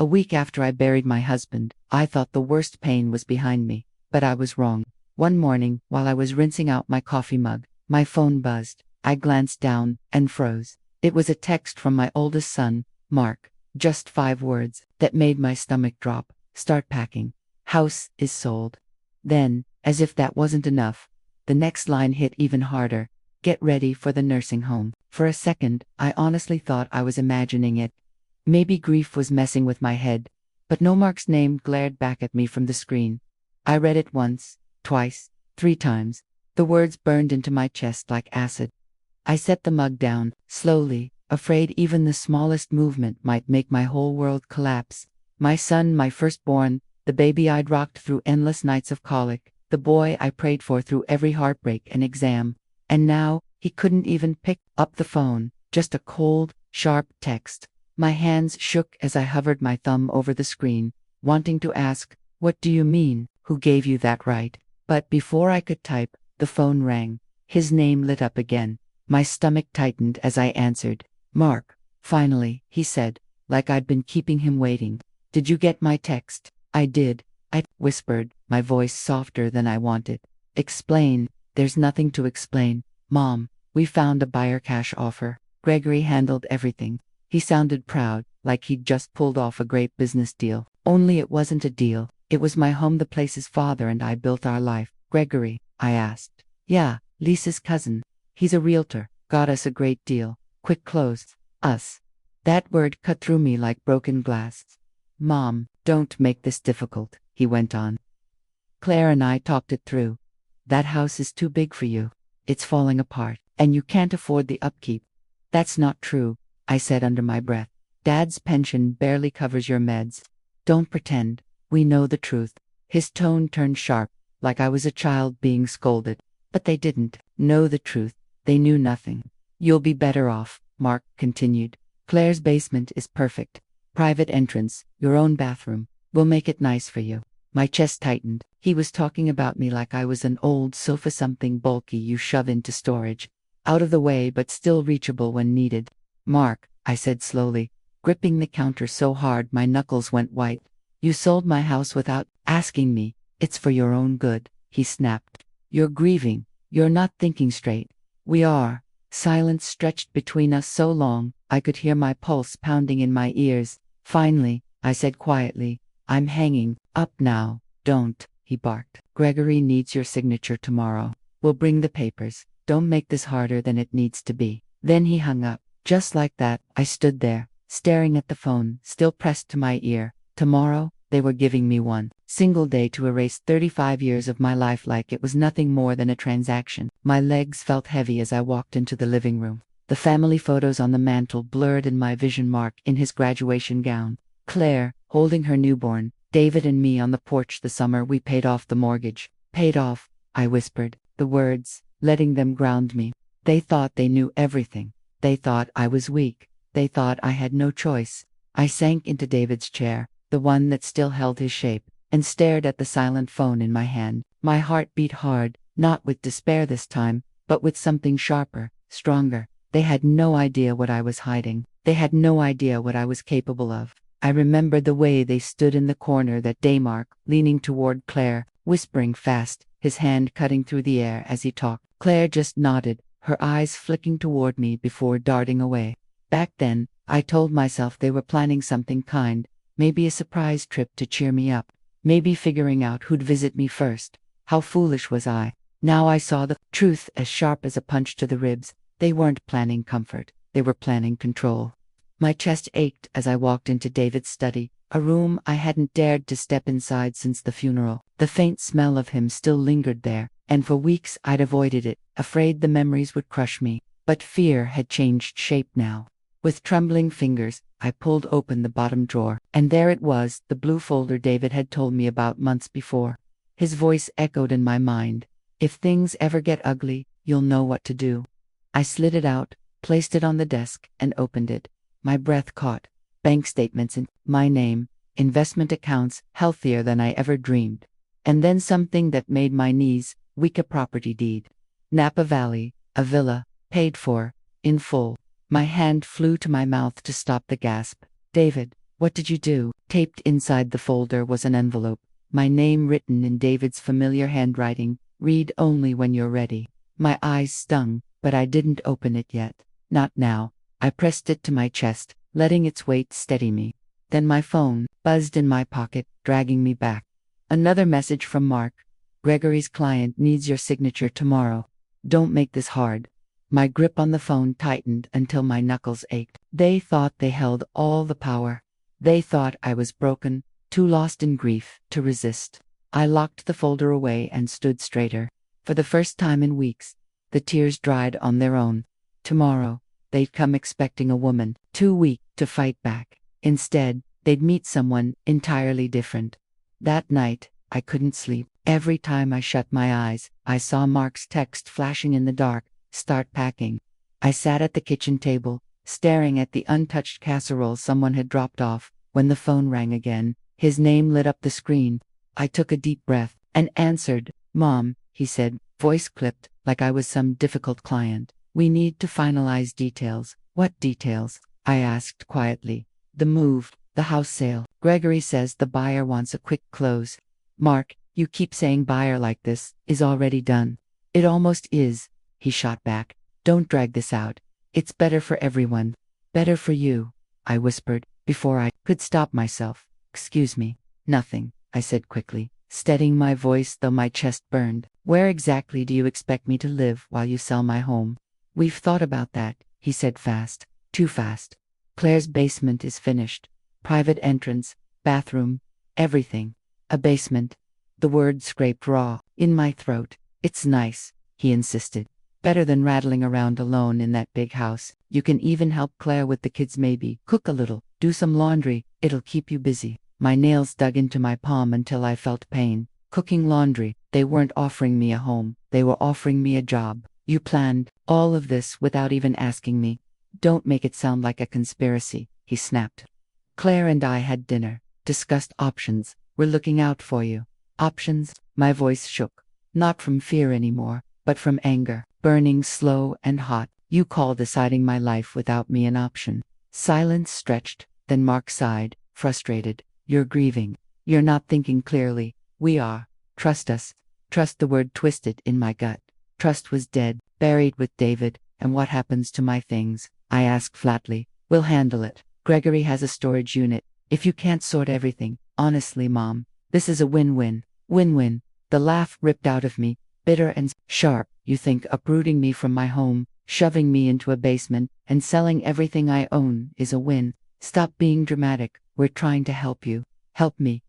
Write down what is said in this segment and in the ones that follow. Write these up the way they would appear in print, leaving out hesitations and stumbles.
A week after I buried my husband, I thought the worst pain was behind me, but I was wrong. One morning, while I was rinsing out my coffee mug, my phone buzzed. I glanced down and froze. It was a text from my oldest son, Mark. Just 5 words that made my stomach drop. Start packing. House is sold. Then, as if that wasn't enough, the next line hit even harder. Get ready for the nursing home. For a second, I honestly thought I was imagining it. Maybe grief was messing with my head, but no Mark's name glared back at me from the screen. I read it once, twice, 3 times. The words burned into my chest like acid. I set the mug down, slowly, afraid even the smallest movement might make my whole world collapse. My son, my firstborn, the baby I'd rocked through endless nights of colic, the boy I prayed for through every heartbreak and exam. And now, he couldn't even pick up the phone, just a cold, sharp text. My hands shook as I hovered my thumb over the screen, wanting to ask, "What do you mean? Who gave you that right?" But before I could type, the phone rang. His name lit up again. My stomach tightened as I answered. "Mark, finally," he said, like I'd been keeping him waiting. "Did you get my text?" "I did," I whispered, my voice softer than I wanted. "Explain." "There's nothing to explain, Mom. We found a buyer cash offer. Gregory handled everything." He sounded proud, like he'd just pulled off a great business deal. Only it wasn't a deal. It was my home the place his father and I built our life. "Gregory?" I asked. "Yeah, Lisa's cousin. He's a realtor. Got us a great deal. Quick close. Us." That word cut through me like broken glass. "Mom, don't make this difficult," he went on. "Claire and I talked it through. That house is too big for you. It's falling apart, and you can't afford the upkeep." "That's not true," I said under my breath. "Dad's pension barely covers your meds. Don't pretend. We know the truth." His tone turned sharp, like I was a child being scolded. But they didn't know the truth. They knew nothing. "You'll be better off," Mark continued. "Claire's basement is perfect. Private entrance, your own bathroom. We'll make it nice for you." My chest tightened. He was talking about me like I was an old sofa, something bulky you shove into storage. Out of the way but still reachable when needed. "Mark," I said slowly, gripping the counter so hard my knuckles went white. "You sold my house without asking me. It's for your own good," he snapped. "You're grieving. You're not thinking straight." "We are." Silence stretched between us so long, I could hear my pulse pounding in my ears. "Finally," I said quietly, "I'm hanging up now." "Don't," he barked. "Gregory needs your signature tomorrow. We'll bring the papers. Don't make this harder than it needs to be." Then he hung up. Just like that, I stood there, staring at the phone, still pressed to my ear. Tomorrow, they were giving me one single day to erase 35 years of my life like it was nothing more than a transaction. My legs felt heavy as I walked into the living room. The family photos on the mantel blurred in my vision. Mark in his graduation gown. Claire, holding her newborn. David and me on the porch the summer we paid off the mortgage. "Paid off," I whispered, the words, letting them ground me. They thought they knew everything. They thought I was weak. They thought I had no choice. I sank into David's chair, the one that still held his shape, and stared at the silent phone in my hand. My heart beat hard, not with despair this time, but with something sharper, stronger. They had no idea what I was hiding. They had no idea what I was capable of. I remembered the way they stood in the corner that day, Mark, leaning toward Claire, whispering fast, his hand cutting through the air as he talked. Claire just nodded, her eyes flicking toward me before darting away. Back then, I told myself they were planning something kind, maybe a surprise trip to cheer me up, maybe figuring out who'd visit me first. How foolish was I? Now I saw the truth as sharp as a punch to the ribs. They weren't planning comfort, they were planning control. My chest ached as I walked into David's study, a room I hadn't dared to step inside since the funeral. The faint smell of him still lingered there, and for weeks I'd avoided it, afraid the memories would crush me. But fear had changed shape now. With trembling fingers, I pulled open the bottom drawer, and there it was, the blue folder David had told me about months before. His voice echoed in my mind. "If things ever get ugly, you'll know what to do." I slid it out, placed it on the desk, and opened it. My breath caught. Bank statements in my name, investment accounts healthier than I ever dreamed. And then something that made my knees weak, a property deed. Napa Valley, a villa, paid for, in full. My hand flew to my mouth to stop the gasp. "David, What did you do? Taped inside the folder was an envelope. My name written in David's familiar handwriting. Read only when you're ready. My eyes stung, but I didn't open it yet. Not now. I pressed it to my chest, letting its weight steady me. Then my phone buzzed in my pocket, dragging me back. Another message from Mark. Gregory's client needs your signature tomorrow. Don't make this hard. My grip on the phone tightened until my knuckles ached. They thought they held all the power. They thought I was broken, too lost in grief to resist. I locked the folder away and stood straighter. For the first time in weeks, the tears dried on their own. Tomorrow, they'd come expecting a woman, too weak to fight back. Instead, they'd meet someone entirely different. That night, I couldn't sleep. Every time I shut my eyes, I saw Mark's text flashing in the dark. Start packing. I sat at the kitchen table, staring at the untouched casserole someone had dropped off. When the phone rang again, his name lit up the screen. I took a deep breath and answered. Mom, he said, voice clipped, like I was some difficult client. We need to finalize details. What details? I asked quietly. The move, the house sale. Gregory says the buyer wants a quick close. Mark, you keep saying buyer like this is already done. It almost is, he shot back. Don't drag this out. It's better for everyone. Better for you, I whispered, before I could stop myself. Excuse me. Nothing, I said quickly, steadying my voice though my chest burned. Where exactly do you expect me to live while you sell my home? We've thought about that, he said fast. Too fast. Claire's basement is finished. Private entrance, bathroom, everything. A basement. The word scraped raw in my throat. It's nice, he insisted. Better than rattling around alone in that big house. You can even help Claire with the kids maybe. Cook a little, do some laundry, it'll keep you busy. My nails dug into my palm until I felt pain. Cooking laundry, they weren't offering me a home, they were offering me a job. You planned all of this without even asking me. Don't make it sound like a conspiracy, he snapped. Claire and I had dinner, discussed options. We're looking out for you. Options? My voice shook. Not from fear anymore, but from anger, burning slow and hot. You call deciding my life without me an option. Silence stretched, then Mark sighed, frustrated. You're grieving. You're not thinking clearly. We are. Trust us. Trust. The word twisted in my gut. Trust was dead, buried with David. And what happens to my things? I asked flatly. We'll handle it. Gregory has a storage unit. If you can't sort everything, honestly, Mom, this is a win-win. Win-win. The laugh ripped out of me, bitter and sharp. You think uprooting me from my home, shoving me into a basement, and selling everything I own is a win? Stop being dramatic. We're trying to help you. Help me.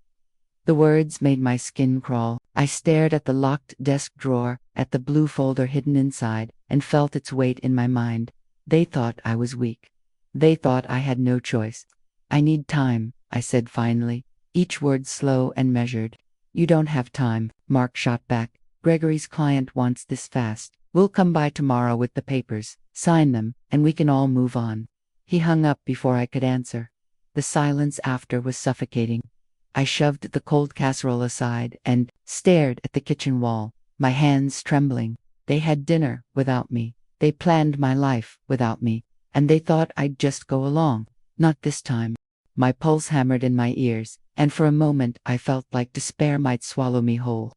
The words made my skin crawl. I stared at the locked desk drawer, at the blue folder hidden inside, and felt its weight in my mind. They thought I was weak. They thought I had no choice. I need time, I said finally, each word slow and measured. You don't have time, Mark shot back. Gregory's client wants this fast. We'll come by tomorrow with the papers, sign them, and we can all move on. He hung up before I could answer. The silence after was suffocating. I shoved the cold casserole aside and stared at the kitchen wall, my hands trembling. They had dinner without me. They planned my life without me. And they thought I'd just go along. Not this time. My pulse hammered in my ears, and for a moment I felt like despair might swallow me whole.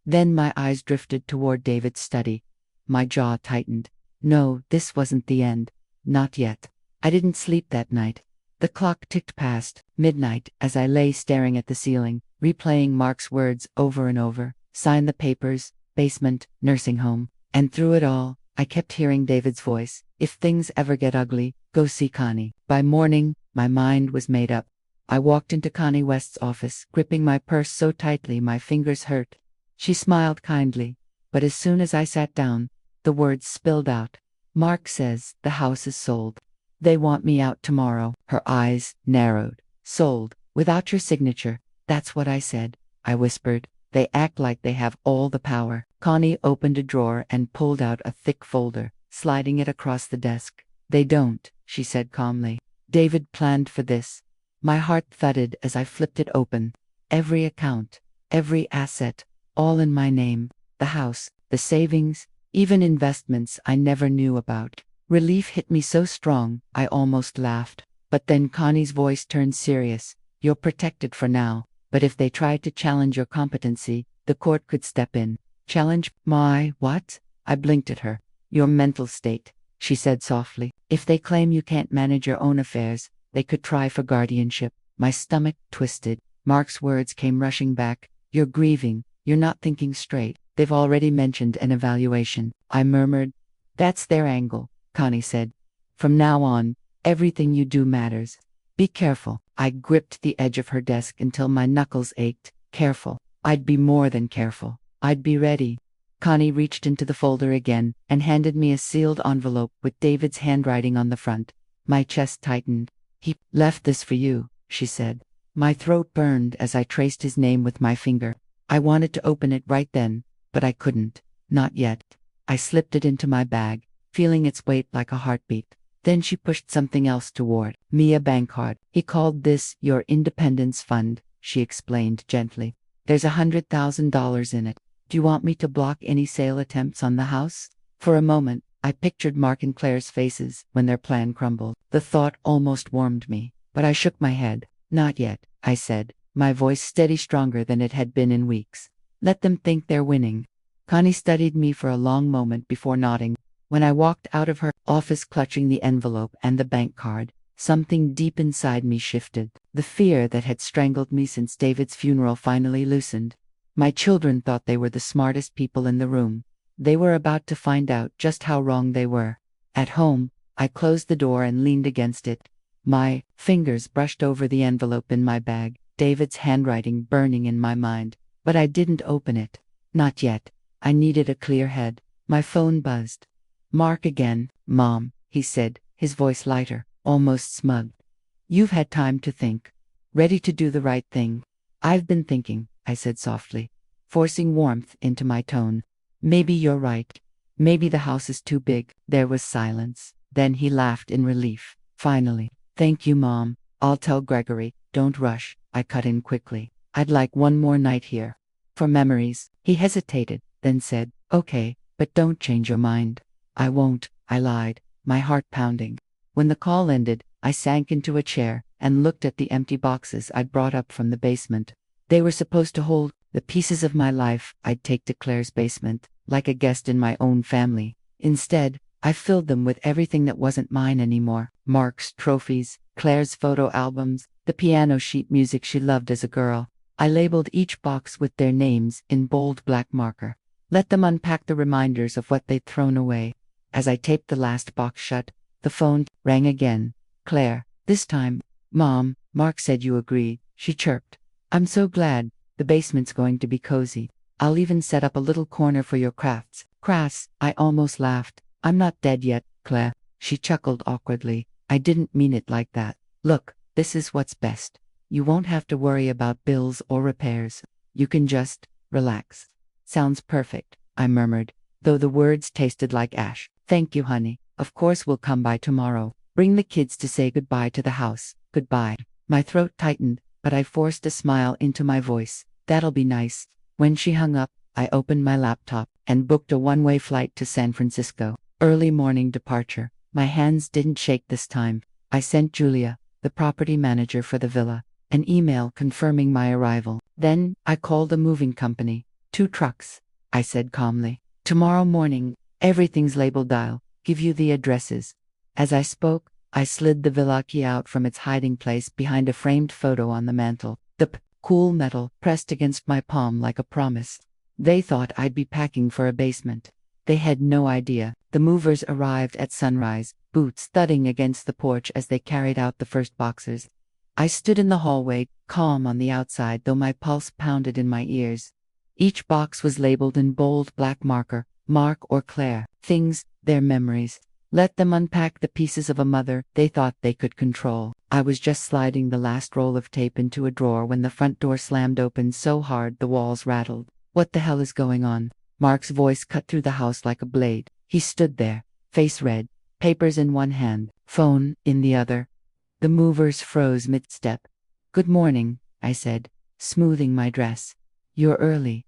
Then my eyes drifted toward David's study. My jaw tightened. No, this wasn't the end. Not yet. I didn't sleep that night. The clock ticked past midnight as I lay staring at the ceiling, replaying Mark's words over and over. Sign the papers, basement, nursing home. And through it all, I kept hearing David's voice. If things ever get ugly, go see Connie. By morning, my mind was made up. I walked into Connie West's office, gripping my purse so tightly my fingers hurt. She smiled kindly, but as soon as I sat down, the words spilled out. Mark says the house is sold. They want me out tomorrow. Her eyes narrowed. Sold, without your signature. That's what I said, I whispered. They act like they have all the power. Connie opened a drawer and pulled out a thick folder, sliding it across the desk. They don't, she said calmly. David planned for this. My heart thudded as I flipped it open. Every account, every asset, all in my name. The house, the savings, even investments I never knew about. Relief hit me so strong, I almost laughed. But then Connie's voice turned serious. You're protected for now, but if they try to challenge your competency, the court could step in. Challenge my what? I blinked at her. Your mental state, she said softly. If they claim you can't manage your own affairs, they could try for guardianship. My stomach twisted. Mark's words came rushing back. You're grieving. You're not thinking straight. They've already mentioned an evaluation. I murmured. That's their angle, Connie said. From now on, everything you do matters. Be careful. I gripped the edge of her desk until my knuckles ached. Careful. I'd be more than careful. I'd be ready. Connie reached into the folder again and handed me a sealed envelope with David's handwriting on the front. My chest tightened. He left this for you, she said. My throat burned as I traced his name with my finger. I wanted to open it right then, but I couldn't. Not yet. I slipped it into my bag, feeling its weight like a heartbeat. Then she pushed something else toward me, a bank card. He called this your Independence Fund, she explained gently. There's $100,000 in it. Do you want me to block any sale attempts on the house? For a moment, I pictured Mark and Claire's faces when their plan crumbled. The thought almost warmed me, but I shook my head. Not yet, I said, my voice steady, stronger than it had been in weeks. Let them think they're winning. Connie studied me for a long moment before nodding. When I walked out of her office clutching the envelope and the bank card, something deep inside me shifted. The fear that had strangled me since David's funeral finally loosened. My children thought they were the smartest people in the room. They were about to find out just how wrong they were. At home, I closed the door and leaned against it. My fingers brushed over the envelope in my bag, David's handwriting burning in my mind. But I didn't open it. Not yet. I needed a clear head. My phone buzzed. Mark again. Mom, he said, his voice lighter, almost smug. You've had time to think. Ready to do the right thing. I've been thinking, I said softly, forcing warmth into my tone. Maybe you're right. Maybe the house is too big. There was silence. Then he laughed in relief. Finally. Thank you, Mom. I'll tell Gregory. Don't rush. I cut in quickly. I'd like one more night here. For memories. He hesitated, then said, okay, but don't change your mind. I won't, I lied, my heart pounding. When the call ended, I sank into a chair and looked at the empty boxes I'd brought up from the basement. They were supposed to hold the pieces of my life I'd take to Claire's basement, like a guest in my own family. Instead, I filled them with everything that wasn't mine anymore. Mark's trophies, Claire's photo albums, the piano sheet music she loved as a girl. I labeled each box with their names in bold black marker. Let them unpack the reminders of what they'd thrown away. As I taped the last box shut, the phone rang again. Claire, this time. Mom, Mark said you agreed, she chirped. I'm so glad. The basement's going to be cozy. I'll even set up a little corner for your crafts. Crafts, I almost laughed. I'm not dead yet, Claire. She chuckled awkwardly. I didn't mean it like that. Look, this is what's best. You won't have to worry about bills or repairs. You can just relax. Sounds perfect, I murmured, though the words tasted like ash. Thank you, honey. Of course we'll come by tomorrow. Bring the kids to say goodbye to the house. Goodbye. My throat tightened, but I forced a smile into my voice. That'll be nice. When she hung up, I opened my laptop and booked a one-way flight to San Francisco. Early morning departure. My hands didn't shake this time. I sent Julia, the property manager for the villa, an email confirming my arrival. Then, I called a moving company. 2 trucks, I said calmly. Tomorrow morning, everything's labeled. I'll give you the addresses. As I spoke, I slid the villa key out from its hiding place behind a framed photo on the mantel. The cool metal pressed against my palm like a promise. They thought I'd be packing for a basement. They had no idea. The movers arrived at sunrise, boots thudding against the porch as they carried out the first boxes. I stood in the hallway, calm on the outside though my pulse pounded in my ears. Each box was labeled in bold black marker, Mark or Claire. Things, their memories. Let them unpack the pieces of a mother they thought they could control. I was just sliding the last roll of tape into a drawer when the front door slammed open so hard the walls rattled. What the hell is going on? Mark's voice cut through the house like a blade. He stood there, face red, papers in one hand, phone in the other. The movers froze mid-step. Good morning, I said, smoothing my dress. You're early.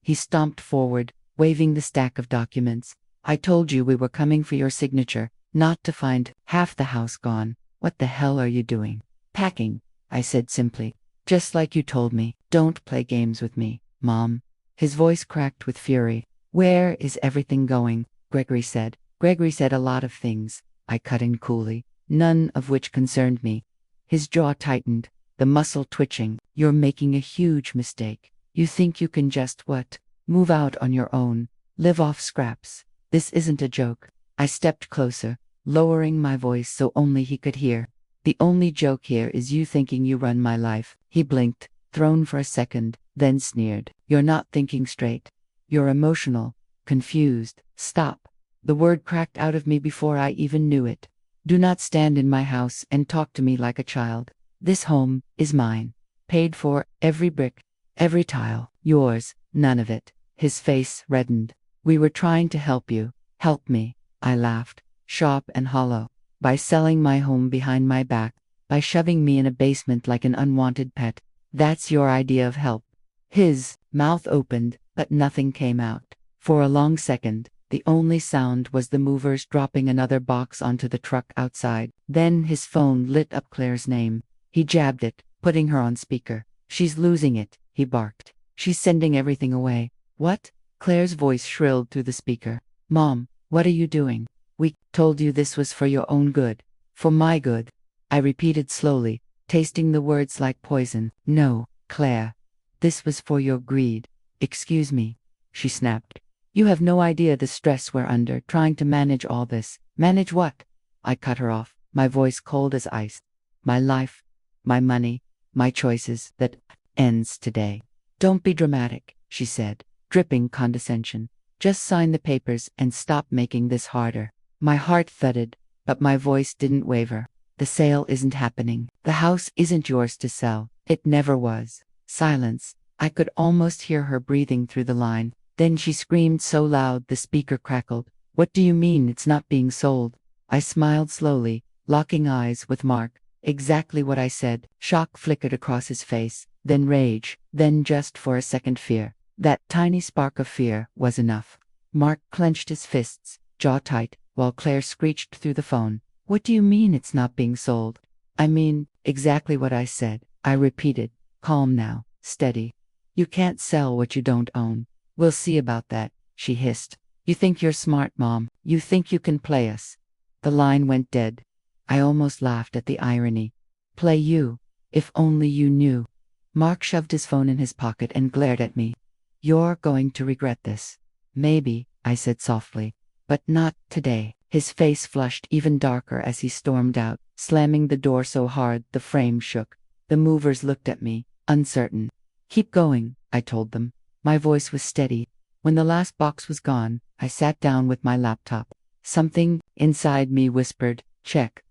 He stomped forward, waving the stack of documents. I told you we were coming for your signature, not to find half the house gone. What the hell are you doing? Packing, I said simply. Just like you told me. Don't play games with me, Mom. His voice cracked with fury. Where is everything going? Gregory said. Gregory said a lot of things, I cut in coolly, none of which concerned me. His jaw tightened, the muscle twitching. You're making a huge mistake. You think you can just what? Move out on your own. Live off scraps. This isn't a joke. I stepped closer, lowering my voice so only he could hear. The only joke here is you thinking you run my life. He blinked, thrown for a second, then sneered. You're not thinking straight. You're emotional, confused. Stop. The word cracked out of me before I even knew it. Do not stand in my house and talk to me like a child. This home is mine. Paid for, every brick, every tile. Yours, none of it. His face reddened. We were trying to help you. Help me. I laughed, sharp and hollow. By selling my home behind my back, by shoving me in a basement like an unwanted pet. That's your idea of help. His mouth opened, but nothing came out. For a long second, the only sound was the movers dropping another box onto the truck outside. Then his phone lit up Claire's name. He jabbed it, putting her on speaker. She's losing it, he barked. She's sending everything away. What? Claire's voice shrilled through the speaker. Mom, what are you doing? We told you this was for your own good. For my good. I repeated slowly, tasting the words like poison. No, Claire. This was for your greed. Excuse me, she snapped. You have no idea the stress we're under, trying to manage all this. Manage what? I cut her off, my voice cold as ice. My life, my money, my choices, that ends today. Don't be dramatic, she said, dripping condescension. Just sign the papers and stop making this harder. My heart thudded, but my voice didn't waver. The sale isn't happening. The house isn't yours to sell. It never was. Silence. I could almost hear her breathing through the line. Then she screamed so loud the speaker crackled. What do you mean it's not being sold? I smiled slowly, locking eyes with Mark. Exactly what I said. Shock flickered across his face, then rage, then just for a second fear. That tiny spark of fear was enough. Mark clenched his fists, jaw tight, while Claire screeched through the phone. What do you mean it's not being sold? I mean, exactly what I said. I repeated, calm now, steady. You can't sell what you don't own. We'll see about that, she hissed. You think you're smart, Mom. You think you can play us. The line went dead. I almost laughed at the irony. Play you. If only you knew. Mark shoved his phone in his pocket and glared at me. You're going to regret this. Maybe, I said softly. But not today. His face flushed even darker as he stormed out, slamming the door so hard the frame shook. The movers looked at me, uncertain. Keep going, I told them. My voice was steady. When the last box was gone, I sat down with my laptop. Something inside me whispered, check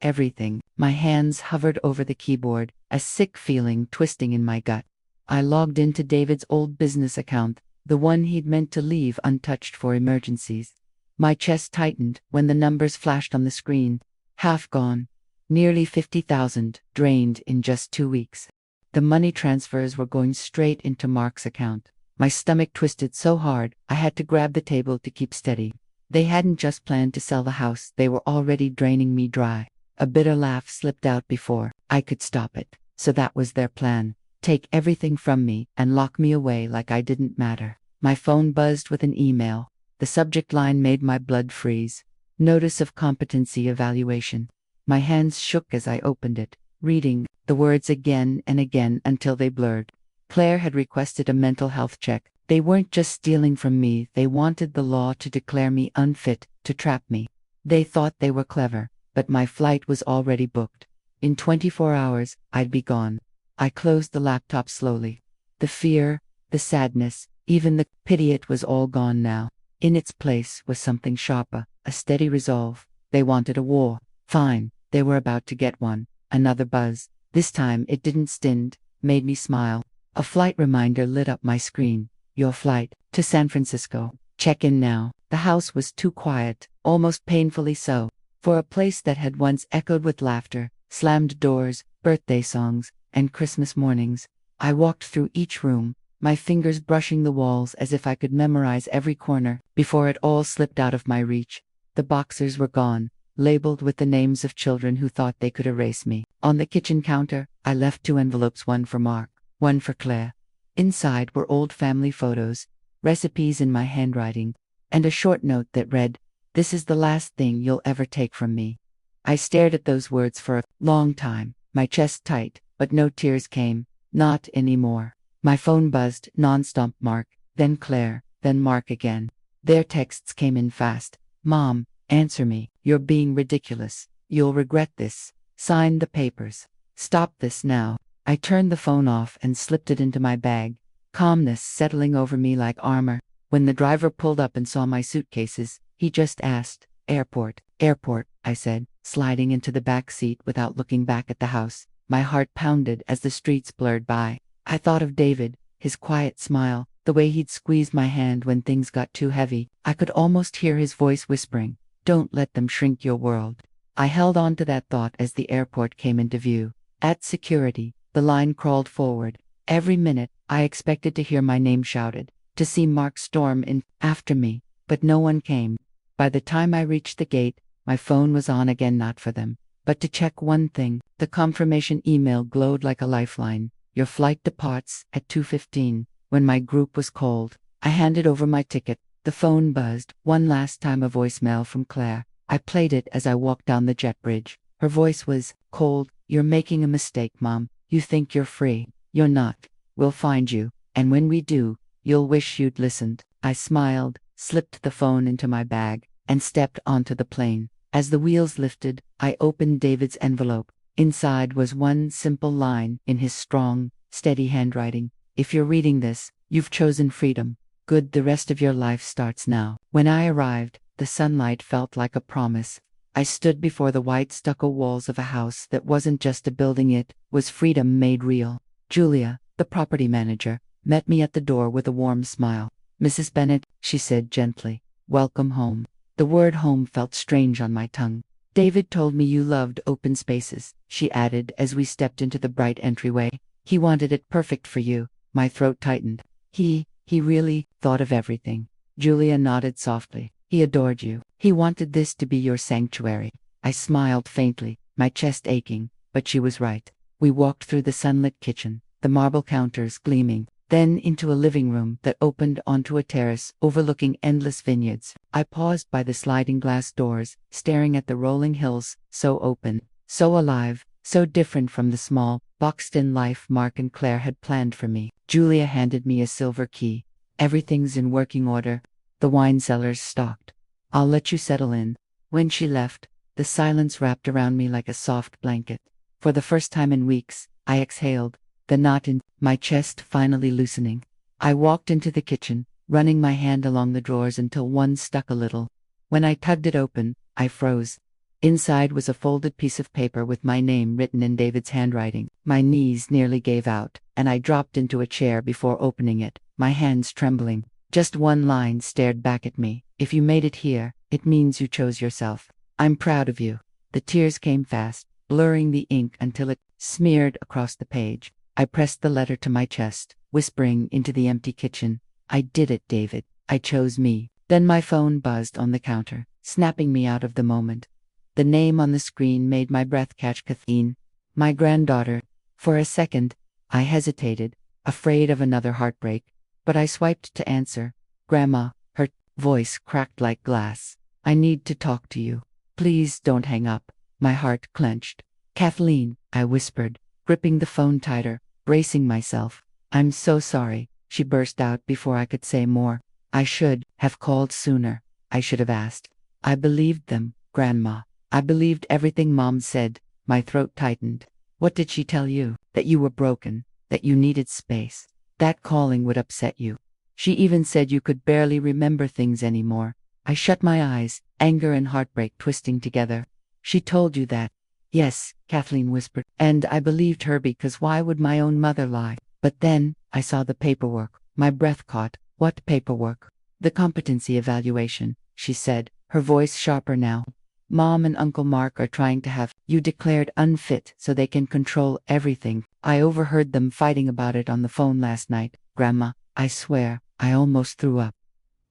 everything. My hands hovered over the keyboard, a sick feeling twisting in my gut. I logged into David's old business account, the one he'd meant to leave untouched for emergencies. My chest tightened when the numbers flashed on the screen. Half gone. Nearly 50,000, drained in just 2 weeks. The money transfers were going straight into Mark's account. My stomach twisted so hard, I had to grab the table to keep steady. They hadn't just planned to sell the house, they were already draining me dry. A bitter laugh slipped out before I could stop it. So that was their plan. Take everything from me and lock me away like I didn't matter. My phone buzzed with an email. The subject line made my blood freeze. Notice of competency evaluation. My hands shook as I opened it, reading the words again and again until they blurred. Claire had requested a mental health check. They weren't just stealing from me, they wanted the law to declare me unfit, to trap me. They thought they were clever, but my flight was already booked. In 24 hours, I'd be gone. I closed the laptop slowly. The fear, the sadness, even the pity, it was all gone now. In its place was something sharper, a steady resolve. They wanted a war. Fine, they were about to get one. Another buzz. This time it didn't sting, made me smile. A flight reminder lit up my screen. Your flight to San Francisco. Check in now. The house was too quiet, almost painfully so, for a place that had once echoed with laughter, slammed doors, birthday songs, and Christmas mornings. I walked through each room, my fingers brushing the walls as if I could memorize every corner before it all slipped out of my reach. The boxers were gone, labeled with the names of children who thought they could erase me. On the kitchen counter, I left 2 envelopes, one for Mark, one for Claire. Inside were old family photos, recipes in my handwriting, and a short note that read, "This is the last thing you'll ever take from me." I stared at those words for a long time, my chest tight, but no tears came. Not anymore. My phone buzzed non-stop. Mark, then Claire, then Mark again. Their texts came in fast. "Mom, answer me. You're being ridiculous. You'll regret this. Sign the papers. Stop this now." I turned the phone off and slipped it into my bag, calmness settling over me like armor. When the driver pulled up and saw my suitcases, he just asked, "Airport." "Airport," I said, sliding into the back seat without looking back at the house. My heart pounded as the streets blurred by. I thought of David, his quiet smile, the way he'd squeeze my hand when things got too heavy. I could almost hear his voice whispering, "Don't let them shrink your world." I held on to that thought as the airport came into view. At security, the line crawled forward. Every minute, I expected to hear my name shouted, to see Mark storm in after me, but no one came. By the time I reached the gate, my phone was on again, not for them, but to check one thing. The confirmation email glowed like a lifeline. "Your flight departs at 2:15. When my group was cold, I handed over my ticket. The phone buzzed. One last time, a voicemail from Claire. I played it as I walked down the jet bridge. Her voice was cold. "You're making a mistake, Mom. You think you're free. You're not. We'll find you, and when we do, you'll wish you'd listened." I smiled, slipped the phone into my bag, and stepped onto the plane. As the wheels lifted, I opened David's envelope. Inside was one simple line in his strong, steady handwriting. "If you're reading this, you've chosen freedom. Good, the rest of your life starts now." When I arrived, the sunlight felt like a promise. I stood before the white stucco walls of a house that wasn't just a building, it was freedom made real. Julia, the property manager, met me at the door with a warm smile. "Mrs. Bennett," she said gently, "welcome home." The word home felt strange on my tongue. "David told me you loved open spaces," she added as we stepped into the bright entryway. "He wanted it perfect for you." My throat tightened. He really thought of everything." Julia nodded softly. "He adored you. He wanted this to be your sanctuary." I smiled faintly, my chest aching, but she was right. We walked through the sunlit kitchen, the marble counters gleaming, then into a living room that opened onto a terrace overlooking endless vineyards. I paused by the sliding glass doors, staring at the rolling hills, so open, so alive, so different from the small, boxed-in life Mark and Claire had planned for me. Julia handed me a silver key. "Everything's in working order. The wine cellar's stocked. I'll let you settle in." When she left, the silence wrapped around me like a soft blanket. For the first time in weeks, I exhaled, the knot in my chest finally loosening. I walked into the kitchen, running my hand along the drawers until one stuck a little. When I tugged it open, I froze. Inside was a folded piece of paper with my name written in David's handwriting. My knees nearly gave out, and I dropped into a chair before opening it, my hands trembling. Just one line stared back at me. "If you made it here, it means you chose yourself. I'm proud of you." The tears came fast, blurring the ink until it smeared across the page. I pressed the letter to my chest, whispering into the empty kitchen, "I did it, David. I chose me." Then my phone buzzed on the counter, snapping me out of the moment. The name on the screen made my breath catch. Kathleen, my granddaughter. For a second, I hesitated, afraid of another heartbreak, but I swiped to answer. "Grandma," her voice cracked like glass. "I need to talk to you. Please don't hang up." My heart clenched. "Kathleen," I whispered, gripping the phone tighter, bracing myself. "I'm so sorry," she burst out before I could say more. "I should have called sooner. I should have asked. I believed them, Grandma. I believed everything Mom said." My throat tightened. "What did she tell you? That you were broken, that you needed space, that calling would upset you. She even said you could barely remember things anymore." I shut my eyes, anger and heartbreak twisting together. "She told you that?" "Yes," Kathleen whispered, "and I believed her because why would my own mother lie? But then, I saw the paperwork." My breath caught. "What paperwork?" "The competency evaluation," she said, her voice sharper now. "Mom and Uncle Mark are trying to have you declared unfit so they can control everything. I overheard them fighting about it on the phone last night, Grandma. I swear, I almost threw up."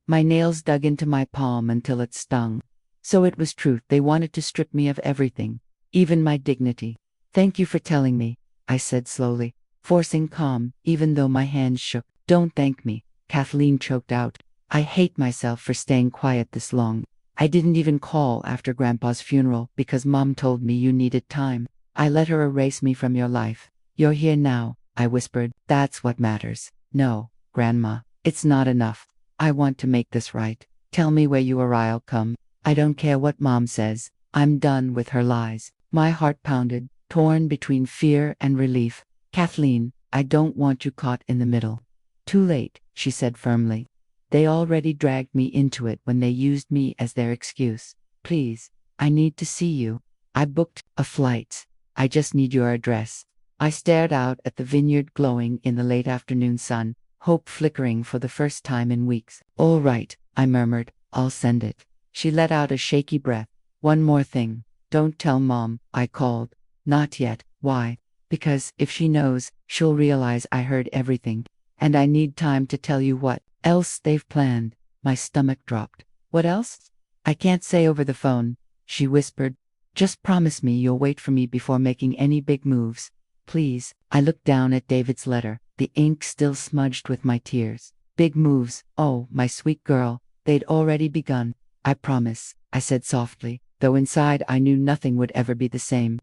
My nails dug into my palm until it stung. So it was truth. They wanted to strip me of everything, even my dignity. Thank you for telling me, I said slowly, forcing calm, even though my hands shook. Don't thank me, Kathleen choked out. I hate myself for staying quiet this long. I didn't even call after Grandpa's funeral because Mom told me you needed time. I let her erase me from your life. You're here now, I whispered. That's what matters. No, Grandma, it's not enough. I want to make this right. Tell me where you are. I'll come. I don't care what Mom says. I'm done with her lies. My heart pounded, torn between fear and relief. Kathleen, I don't want you caught in the middle. Too late, she said firmly. They already dragged me into it when they used me as their excuse. Please, I need to see you. I booked a flight. I just need your address. I stared out at the vineyard glowing in the late afternoon sun, hope flickering for the first time in weeks. All right, I murmured, I'll send it. She let out a shaky breath. One more thing. Don't tell Mom, I called. Not yet. Why? Because if she knows, she'll realize I heard everything. And I need time to tell you what else they've planned. My stomach dropped. What else? I can't say over the phone, she whispered. Just promise me you'll wait for me before making any big moves. Please. I looked down at David's letter, the ink still smudged with my tears. Big moves. Oh, my sweet girl. They'd already begun. I promise, I said softly, though inside I knew nothing would ever be the same.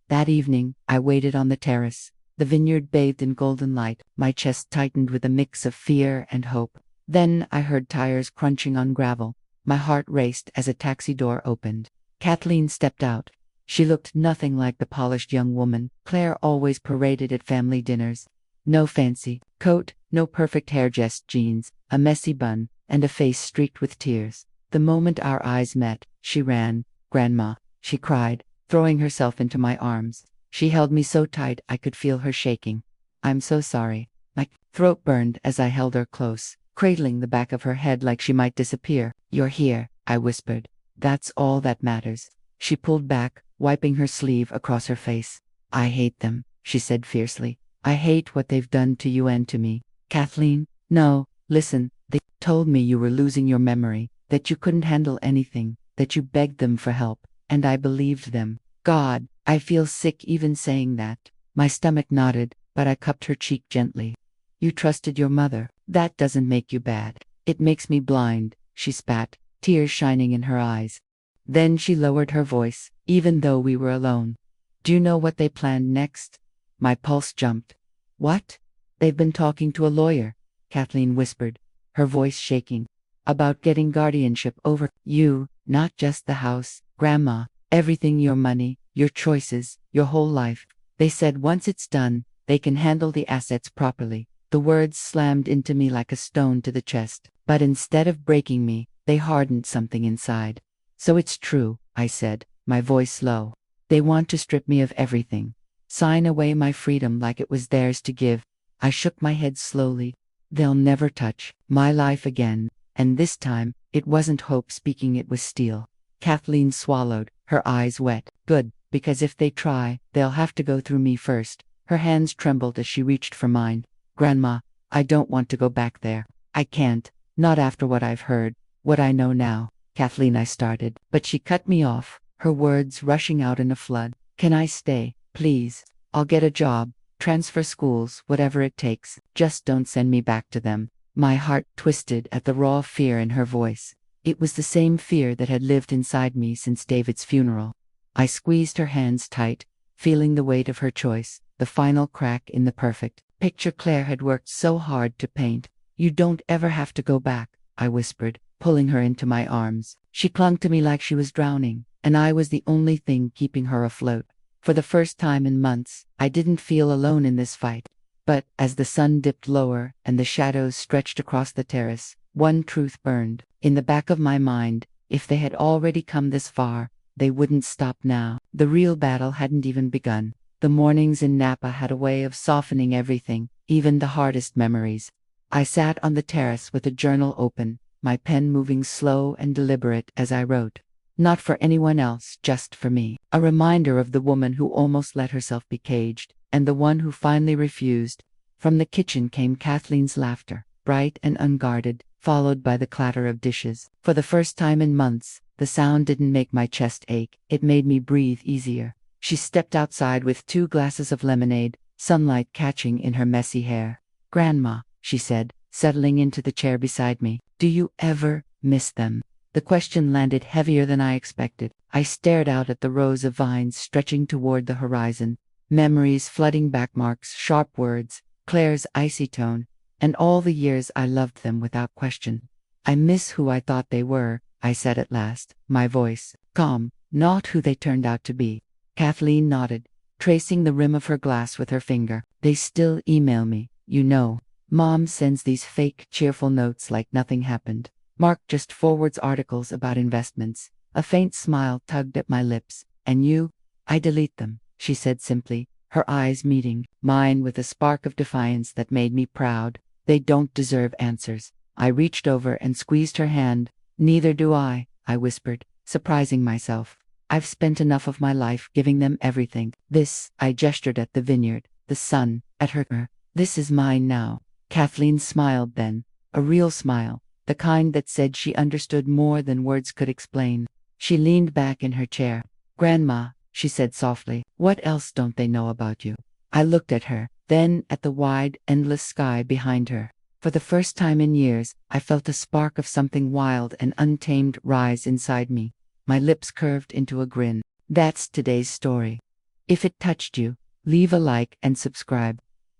That evening, I waited on the terrace. The vineyard bathed in golden light, my chest tightened with a mix of fear and hope. Then I heard tires crunching on gravel. My heart raced as a taxi door opened. Kathleen stepped out. She looked nothing like the polished young woman Claire always paraded at family dinners. No fancy coat, no perfect hair, just jeans, a messy bun, and a face streaked with tears. The moment our eyes met, she ran. Grandma, she cried, throwing herself into my arms. She held me so tight I could feel her shaking. I'm so sorry. My throat burned as I held her close, cradling the back of her head like she might disappear. You're here, I whispered. That's all that matters. She pulled back, wiping her sleeve across her face. I hate them, she said fiercely. I hate what they've done to you and to me. Kathleen, no, listen, they told me you were losing your memory, that you couldn't handle anything, that you begged them for help, and I believed them. God, I feel sick even saying that. My stomach nodded, but I cupped her cheek gently. You trusted your mother. That doesn't make you bad. It makes me blind, she spat, tears shining in her eyes. Then she lowered her voice, even though we were alone. Do you know what they planned next? My pulse jumped. What? They've been talking to a lawyer, Kathleen whispered, her voice shaking. About getting guardianship over you, not just the house, Grandma, everything, your money, your choices, your whole life. They said once it's done, they can handle the assets properly. The words slammed into me like a stone to the chest, but instead of breaking me, they hardened something inside. So it's true, I said, my voice low. They want to strip me of everything. Sign away my freedom like it was theirs to give. I shook my head slowly. They'll never touch my life again. And this time, it wasn't hope speaking, it was steel. Kathleen swallowed, her eyes wet. Good, because if they try, they'll have to go through me first. Her hands trembled as she reached for mine. Grandma, I don't want to go back there. I can't, not after what I've heard, what I know now. Kathleen, I started, but she cut me off, her words rushing out in a flood. Can I stay, please? I'll get a job, transfer schools, whatever it takes. Just don't send me back to them. My heart twisted at the raw fear in her voice. It was the same fear that had lived inside me since David's funeral. I squeezed her hands tight, feeling the weight of her choice, the final crack in the perfect picture Claire had worked so hard to paint. You don't ever have to go back, I whispered, pulling her into my arms. She clung to me like she was drowning, and I was the only thing keeping her afloat. For the first time in months, I didn't feel alone in this fight. But, as the sun dipped lower and the shadows stretched across the terrace, one truth burned. In the back of my mind, if they had already come this far, they wouldn't stop now. The real battle hadn't even begun. The mornings in Napa had a way of softening everything, even the hardest memories. I sat on the terrace with a journal open, my pen moving slow and deliberate as I wrote. Not for anyone else, just for me. A reminder of the woman who almost let herself be caged, and the one who finally refused. From the kitchen came Kathleen's laughter, bright and unguarded, followed by the clatter of dishes. For the first time in months, The sound didn't make my chest ache, it made me breathe easier. She stepped outside with 2 glasses of lemonade, sunlight catching in her messy hair. "Grandma," she said, settling into the chair beside me, "do you ever miss them?" The question landed heavier than I expected. I stared out at the rows of vines stretching toward the horizon, memories flooding back, marks, sharp words, Claire's icy tone, and all the years I loved them without question. "I miss who I thought they were," I said at last, my voice calm, "not who they turned out to be." Kathleen nodded, tracing the rim of her glass with her finger. "They still email me, you know. Mom sends these fake, cheerful notes like nothing happened. Mark just forwards articles about investments." A faint smile tugged at my lips. "And you?" "I delete them," she said simply, her eyes meeting mine with a spark of defiance that made me proud. "They don't deserve answers." I reached over and squeezed her hand. "Neither do I whispered, surprising myself. "I've spent enough of my life giving them everything. This," I gestured at the vineyard, the sun, at her. "This is mine now." Kathleen smiled then, a real smile, the kind that said she understood more than words could explain. She leaned back in her chair. "Grandma," she said softly, "what else don't they know about you?" I looked at her, then at the wide, endless sky behind her. For the first time in years, I felt a spark of something wild and untamed rise inside me. My lips curved into a grin. That's today's story. If it touched you, leave a like and subscribe.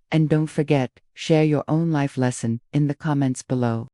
And don't forget, share your own life lesson in the comments below.